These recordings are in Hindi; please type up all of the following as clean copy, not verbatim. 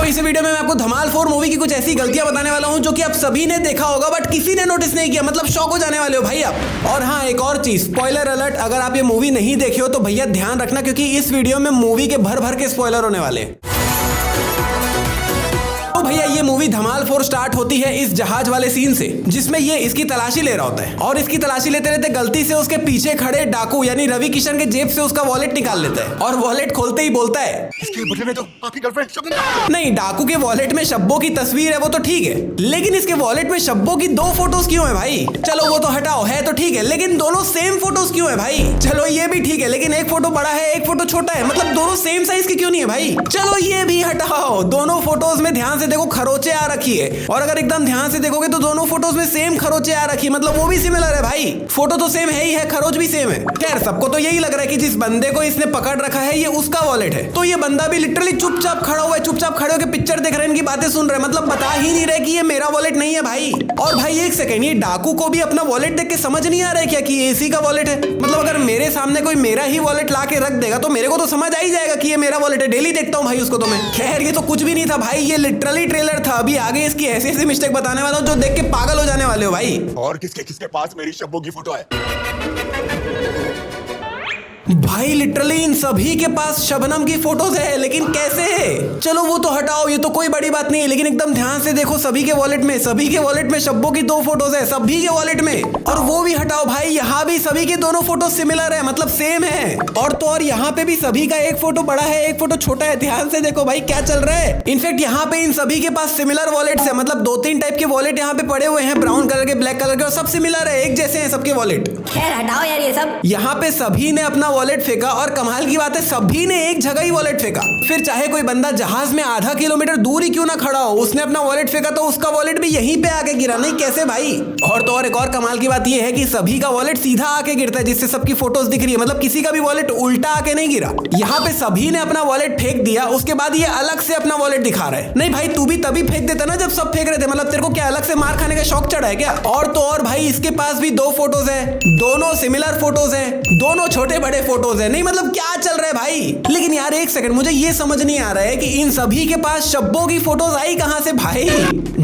तो इस वीडियो में मैं आपको धमाल 4 मूवी की कुछ ऐसी गलतियां बताने वाला हूं जो कि आप सभी ने देखा होगा बट किसी ने नोटिस नहीं किया। मतलब शॉक हो जाने वाले हो भाई आप। और हाँ, एक और चीज, स्पॉइलर अलर्ट, अगर आप ये मूवी नहीं देखे हो तो भैया ध्यान रखना, क्योंकि इस वीडियो में मूवी के भर भर के स्पॉइलर होने वाले हैं। तो भैया ये मूवी धमाल 4 स्टार्ट होती है इस जहाज वाले सीन से, जिसमें ये इसकी तलाशी ले रहा होता है और इसकी तलाशी लेते रहते गलती से उसके पीछे खड़े डाकू यानी रवि किशन के जेब से उसका वॉलेट निकाल लेता है और वॉलेट खोलते ही बोलता है, इसके बदले में तो आपकी गर्लफ्रेंड शबनम। नहीं, डाकू के वॉलेट में शब्बो की तस्वीर है वो तो ठीक है, लेकिन इसके वॉलेट में शब्बो की 2 फोटोज क्यों है भाई? चलो वो तो हटाओ, है तो ठीक है, लेकिन दोनों सेम फोटोज क्यों है भाई? चलो ये भी ठीक है, लेकिन एक फोटो बड़ा है एक फोटो छोटा है, मतलब दोनों सेम साइज की क्यों नहीं है भाई? चलो ये भी हटाओ, दोनों फोटोज में ध्यान से देखो खरोचे आ रखी है, और अगर एकदम ध्यान से देखोगे तो दोनों फोटोज में सेम खरोचे आ रखी है, मतलब वो भी सिमिलर है भाई। फोटो तो सेम है ही है, खरोच भी सेम है। खैर सबको तो यही लग रहा है कि जिस बंदे को इसने पकड़ रखा है ये उसका वॉलेट है, तो ये बंदा भी लिटरली चुपचाप खड़ा हुआ है, चुपचाप खड़े होकर पिक्चर देख रहे हैं, इनकी बातें सुन रहे हैं, मतलब बता ही नहीं रहे कि ये मेरा वॉलेट नहीं है भाई। और भाई एक सेकंड, ये डाकू को भी अपना वॉलेट देख के समझ नहीं आ रहा है क्या कि ये इसी का वॉलेट है? मतलब अगर मेरे सामने कोई मेरा ही वॉलेट ला के रख देगा तो मेरे को तो समझ आ ही जाएगा कि ये मेरा वॉलेट है, डेली देखता हूँ भाई उसको तो मैं। खैर ये तो कुछ भी नहीं था भाई, ये लिटरली ट्रेलर था। अभी आगे इसकी ऐसी ऐसी मिस्टेक बताने वाला हूँ जो देख के पागल हो जाने वाले हो भाई। और किसके किसके पास मेरी शब्बो की फोटो है? भाई लिटरली इन सभी के पास शबनम की फोटोज है, लेकिन कैसे है? चलो वो तो हटाओ, ये तो कोई बड़ी बात नहीं है, लेकिन एकदम ध्यान से देखो सभी के वॉलेट में शब्बो की 2 फोटोज है सभी के वॉलेट में। और वो भी हटाओ भाई, यहाँ भी सभी के दोनों फोटो सिमिलर है, मतलब सेम है। और तो और यहाँ पे भी सभी का एक फोटो बड़ा है एक फोटो छोटा है, ध्यान से देखो भाई क्या चल रहा है। इनफैक्ट यहाँ पे इन सभी के पास सिमिलर वॉलेट्स है, मतलब 2-3 टाइप के वॉलेट यहाँ पे पड़े हुए हैं, ब्राउन कलर के, ब्लैक कलर के, और सब सिमिलर है, एक जैसे हैं सबके वॉलेट। खैर हटाओ यार ये सब। यहाँ पे सभी ने अपना वॉलेट फेंका और कमाल की बात है सभी ने एक जगह ही वॉलेट फेंका। फिर चाहे कोई बंदा जहाज में आधा किलोमीटर दूर ही क्यों ना खड़ा हो, उसने अपना वॉलेट फेंका तो उसका वॉलेट भी यहीं पे आके गिरा। नहीं कैसे भाई? और तो और एक और कमाल की बात यह है कि सभी का वॉलेट सीधा आके गिरता है, जिससे सबकी फोटोज दिख रही है, मतलब किसी का भी वॉलेट उल्टा आके नहीं गिरा। यहाँ पे सभी ने अपना वॉलेट फेंक दिया, उसके बाद ये अलग से अपना वॉलेट दिखा रहा है। नहीं भाई तू भी तभी फेंक देता ना जब सब फेंक रहे थे, मतलब तेरे को क्या अलग से मार खाने का शौक चढ़ा है क्या? और तो और भाई इसके पास भी 2 फोटोज है, दोनों सिमिलर फोटोज है, दोनों छोटे बड़े फोटोज है। नहीं मतलब क्या चल रहा है भाई? लेकिन यार एक सेकंड, मुझे ये समझ नहीं आ रहा है कि इन सभी के पास शब्बो की फोटोज आई कहां से भाई?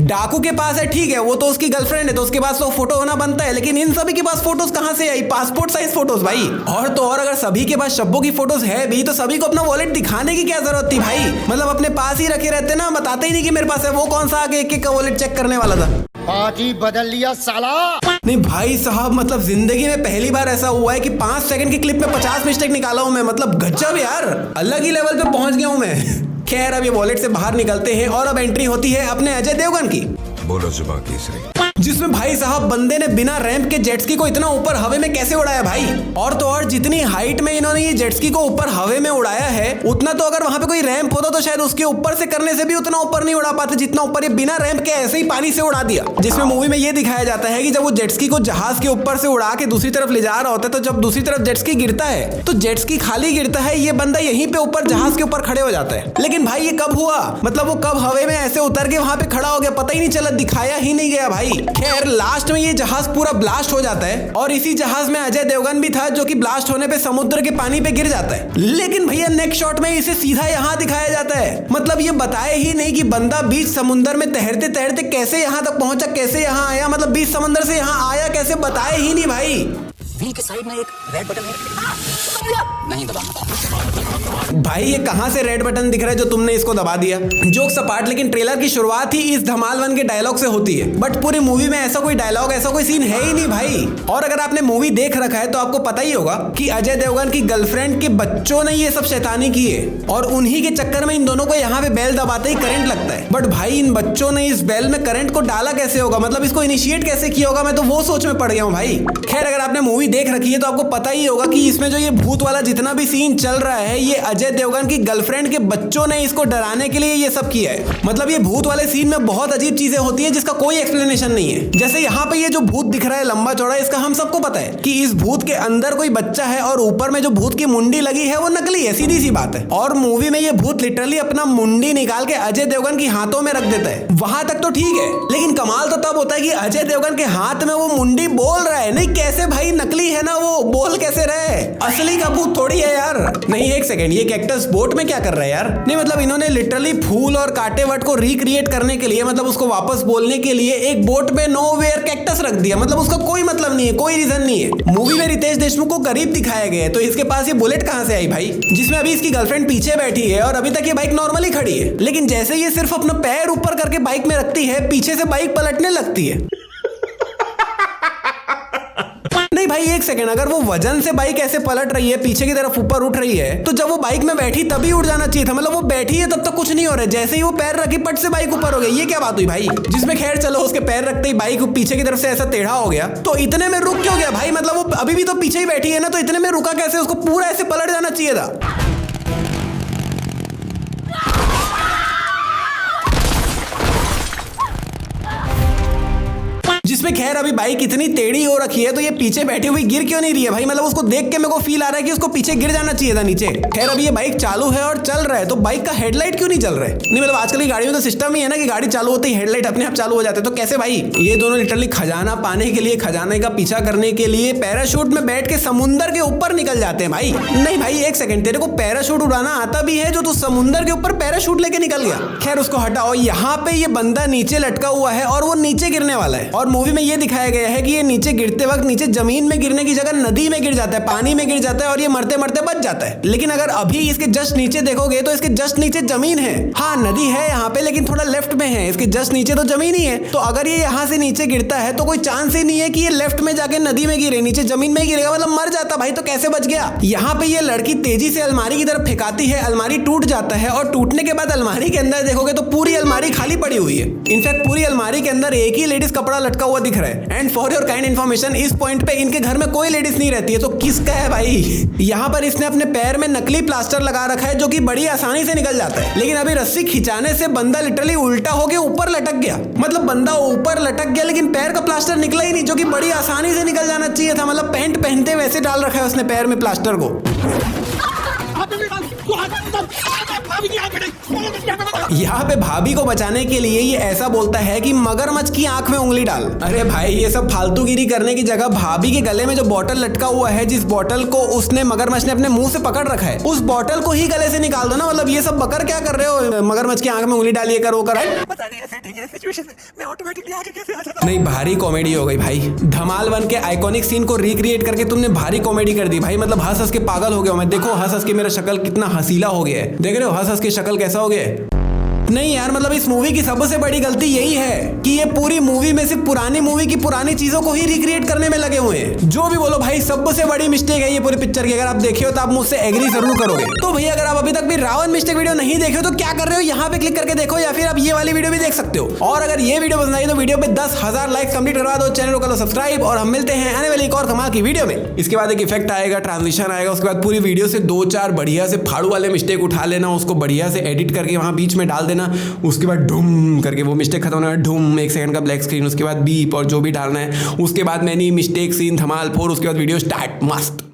डाकू के पास है ठीक है, वो तो उसकी गर्लफ्रेंड है तो उसके पास तो फोटो होना बनता है, लेकिन इन सभी के पास फोटोज कहां से आई? पासपोर्ट साइज फोटोज भाई। और तो और अगर सभी के पास शब्बो की फोटोज है भी तो सभी को अपना वॉलेट दिखाने की क्या जरूरत थी भाई? मतलब अपने पास ही रखे रहते ना, बताते ही नहीं कि मेरे पास है। वो कौन सा आगे एक-एक का वॉलेट चेक करने वाला था? पार्टी बदल लिया साला। नहीं भाई साहब, मतलब जिंदगी में पहली बार ऐसा हुआ है कि 5 सेकंड की क्लिप में 50 मिस्टेक निकाला हूं मैं, मतलब गजब यार, अलग ही लेवल पे पहुंच गया हूं मैं। खैर अब ये वॉलेट से बाहर निकलते हैं और अब एंट्री होती है अपने अजय देवगन की। बोलो जुबान केसरी, जिसमें भाई साहब बंदे ने बिना रैंप के जेट स्की को इतना ऊपर हवे में कैसे उड़ाया भाई? और तो और जितनी हाइट में इन्होंने ये जेट स्की को ऊपर हवे में उड़ाया है, उतना तो अगर वहां पे कोई रैंप होता तो शायद उसके ऊपर से करने से भी उतना ऊपर नहीं उड़ा पाते जितना ऊपर ये बिना रैंप के ऐसे ही पानी से उड़ा दिया। जिसमें मूवी में ये दिखाया जाता है कि जब वो जेट स्की को जहाज के ऊपर से उड़ा के दूसरी तरफ ले जा रहा होता है, तो जब दूसरी तरफ जेट स्की गिरता है तो जेट स्की खाली गिरता है, ये बंदा यहीं पे ऊपर जहाज के ऊपर खड़े हो जाता है। लेकिन भाई ये कब हुआ? मतलब वो कब हवे में ऐसे उतर के वहां पे खड़ा हो गया, पता ही नहीं चला, दिखाया ही नहीं गया भाई। खैर लास्ट में ये जहाज पूरा ब्लास्ट हो जाता है और इसी जहाज में अजय देवगन भी था, जो कि ब्लास्ट होने पे समुद्र के पानी पे गिर जाता है। लेकिन भैया नेक्स्ट शॉट में इसे सीधा यहाँ दिखाया जाता है, मतलब ये बताया ही नहीं कि बंदा बीच समुद्र में तैरते तैरते कैसे यहाँ तक पहुंचा, कैसे यहाँ आया, मतलब बीच समंदर से यहाँ आया कैसे, बताया ही नहीं भाई। व्हील के साइड में एक रेड बटन है, नहीं दबाना भाई ये कहां से रेड बटन दिख रहा है जो तुमने इसको दबा दिया? जोक सपाट, लेकिन ट्रेलर की शुरुआत ही इस धमाल 1 के डायलॉग से होती है, बट पूरी मूवी में ऐसा कोई डायलॉग, ऐसा कोई सीन है ही नहीं भाई। और अगर आपने मूवी देख रखा है तो आपको पता ही होगा कि अजय देवगन की गर्लफ्रेंड के बच्चों ने ये सब शैतानी की है और उन्हीं के चक्कर में इन दोनों को यहाँ पे बेल दबाते ही करंट लगता है। बट भाई इन बच्चों ने इस बेल में करंट को डाला कैसे होगा, मतलब इसको इनिशिएट कैसे किया होगा, मैं तो वो सोच में पड़ गया हूँ भाई। खैर अगर आपने मूवी देख रखी है तो आपको पता ही होगा कि इसमें जो ये भूत वाला जितना भी सीन चल रहा है, ये अजय देवगन की गर्लफ्रेंड के बच्चों ने इसको डराने के लिए ये सब किया है। मतलब ये भूत वाले सीन में बहुत अजीब चीजें होती है जिसका कोई एक्सप्लेनेशन नहीं है। जैसे यहाँ पे ये जो भूत दिख रहा है लंबा चौड़ा, इसका हम सबको पता है कि इस भूत के अंदर कोई बच्चा है और ऊपर में जो भूत की मुंडी लगी है वो नकली है, सीधी सी बात है। और मूवी में ये भूत लिटरली अपना मुंडी निकाल के अजय देवगन की हाथों में रख देता है, वहां तक तो ठीक है, लेकिन कमाल तो तब होता है कि अजय देवगन के हाथ में वो मुंडी बोल रहा है। नहीं कैसे भाई, नकली नकली है ना, वो बोल कैसे रहे? असली का भूत थोड़ी है यार। नहीं एक सेकंड, ये कैक्टस बोट में क्या कर रहा है यार? नहीं मतलब इन्होंने लिटरली फूल और कांटे वर्ड को रिक्रिएट करने के लिए, मतलब उसको वापस बोलने के लिए एक बोट में नो वेयर कैक्टस रख दिया। मतलब उसका कोई मतलब नहीं है, कोई रीजन नहीं है। मूवी में रितेश देशमुख को गरीब दिखाया गया है, तो इसके पास ये बुलेट कहां से आई भाई, जिसमें अभी इसकी गर्लफ्रेंड पीछे बैठी है और अभी तक ये बाइक नॉर्मली खड़ी है। लेकिन जैसे ये सिर्फ अपना पैर ऊपर करके बाइक में रखती है, पीछे से बाइक पलटने लगती है। नहीं भाई एक सेकंड, अगर वो वजन से बाइक ऐसे पलट रही है, पीछे की तरफ ऊपर उठ रही है, तो जब वो बाइक में बैठी तभी उठ जाना चाहिए था। मतलब वो बैठी है तब तक कुछ नहीं हो रहा है, जैसे ही वो पैर रखी पट से बाइक ऊपर हो गई। ये क्या बात हुई भाई? जिसमें खैर चलो उसके पैर रखते ही बाइक पीछे की तरफ से ऐसा टेढ़ा हो गया, तो इतने में रुक क्यों गया भाई? मतलब वो अभी भी तो पीछे ही बैठी है ना, तो इतने में रुका कैसे? उसको पूरा ऐसे पलट जाना चाहिए था। जिसमें खैर अभी बाइक इतनी टेढ़ी हो रखी है, तो ये पीछे बैठी हुई गिर क्यों नहीं रही है भाई? मतलब उसको देख के मेरे को फील आ रहा है कि उसको पीछे गिर जाना चाहिए था नीचे। खैर अभी ये बाइक चालू है और चल रहा है, तो बाइक का हेडलाइट क्यों नहीं चल रहा है? नहीं मतलब आजकल की गाड़ियों में तो सिस्टम ही है ना कि गाड़ी चालू होती है हेडलाइट अपने आप चालू हो जाते हैं, तो कैसे भाई? ये दोनों लिटरली खजाना पाने के लिए, खजाने का पीछा करने के लिए पैराशूट में बैठ के समुंदर के ऊपर निकल जाते हैं भाई। नहीं भाई एक सेकंड, तेरे को पैराशूट उड़ाना आता भी है जो तू समुंदर के ऊपर पैराशूट लेके निकल गया? खैर उसको हटाओ। यहाँ पे ये बंदा नीचे लटका हुआ है और वो नीचे गिरने वाला है, और मूवी में ये दिखाया गया है कि ये नीचे गिरते वक्त नीचे जमीन में गिरने की जगह नदी में गिर जाता है, पानी में गिर जाता है और ये मरते मरते बच जाता है। लेकिन अगर अभी इसके जस्ट नीचे देखोगे तो इसके जस्ट नीचे जमीन है। हाँ नदी है यहाँ पे, लेकिन थोड़ा लेफ्ट में है, इसके जस्ट नीचे तो जमीन ही है। तो अगर ये यहाँ से नीचे गिरता है तो कोई चांस ही नहीं है कि ये लेफ्ट में जाके नदी में गिरे, नीचे जमीन में गिरेगा, मतलब मर जाता भाई। तो कैसे बच गया? यहाँ पे ये लड़की तेजी से अलमारी की तरफ फेंकाती है, अलमारी टूट जाता है और टूटने के बाद अलमारी के अंदर देखोगे तो पूरी अलमारी खाली पड़ी हुई है। इनफैक्ट पूरी अलमारी के अंदर एक ही लेडीज कपड़ा लटका हुआ दिख रहा है। And for your kind information, इस पॉइंट पे इनके घर में कोई लेडीज नहीं रहती है, तो किसका है भाई? यहाँ पर इसने अपने पैर में नकली प्लास्टर लगा रखा है जो कि बड़ी आसानी से निकल जाता है। लेकिन अभी रस्सी खिंचाने से बंदा लिटरली उल्टा होके ऊपर लटक गया। मतलब बंदा ऊपर लटक गया लेकिन पैर का प्लास्टर निकला ही नहीं, जो कि बड़ी आसानी से निकल जाना चाहिए था। मतलब पैंट पहनते वैसे डाल रखा है उसने पैर में प्लास्टर को। यहाँ पे भाभी को बचाने के लिए ये ऐसा बोलता है कि मगरमच्छ की आंख में उंगली डाल। अरे भाई ये सब फालतूगिरी करने की जगह भाभी के गले में जो बोतल लटका हुआ है, जिस बोतल को उसने मगरमच्छ ने अपने मुंह से पकड़ रखा है, उस बोतल को ही गले से निकाल दो ना। मतलब ये सब बकर क्या कर रहे हो? मगरमच्छ की आंख में उंगली डालिए कर वो कर। पता नहीं ऐसे डेंजरस सिचुएशन में मैं ऑटोमेटिकली आगे कैसे आ जाता हूं। नहीं भारी कॉमेडी हो गई भाई। धमाल 1 के आइकॉनिक सीन को रिक्रिएट करके तुमने भारी कॉमेडी कर दी भाई। मतलब हंस हंस के पागल हो गया मैं। देखो हंस हंस के मेरा शक्ल कितना हसीला हो गया है, देख रहे हो? हंस हंस के शक्ल कैसा हो गया है। नहीं यार मतलब इस मूवी की सबसे बड़ी गलती यही है कि ये पूरी मूवी में सिर्फ पुरानी मूवी की पुरानी चीजों को ही रिक्रिएट करने में लगे हुए हैं। जो भी बोलो भाई, सबसे बड़ी मिस्टेक है ये पूरी पिक्चर की। अगर आप देखे हो तो आप मुझसे एग्री जरूर करोगे। तो भैया अगर आप अभी तक भी रावण मिस्टेक वीडियो नहीं देखे हो तो क्या कर रहे हो? यहाँ पे क्लिक करके देखो, या फिर आप ये वाली वीडियो भी देख सकते हो। और अगर ये वीडियो पसंद आई तो वीडियो पे 10,000 लाइक कंप्लीट करवा दो, चैनल को कर लो सब्सक्राइब, और हम मिलते हैं आने वाली एक और कमाल की वीडियो में। इसके बाद एक इफेक्ट आएगा, ट्रांजिशन आएगा, उसके बाद पूरी वीडियो से 2-4 बढ़िया से फाड़ू वाले मिस्टेक उठा लेना, उसको बढ़िया से एडिट करके वहां बीच में डाल देना। उसके बाद ढूम करके वो मिस्टेक खत्म होना है, ढूम 1 सेकंड का ब्लैक स्क्रीन, उसके बाद बीप और जो भी डालना है, उसके बाद मैंने मिस्टेक सीन धमाल 4, उसके बाद वीडियो स्टार्ट। मस्त।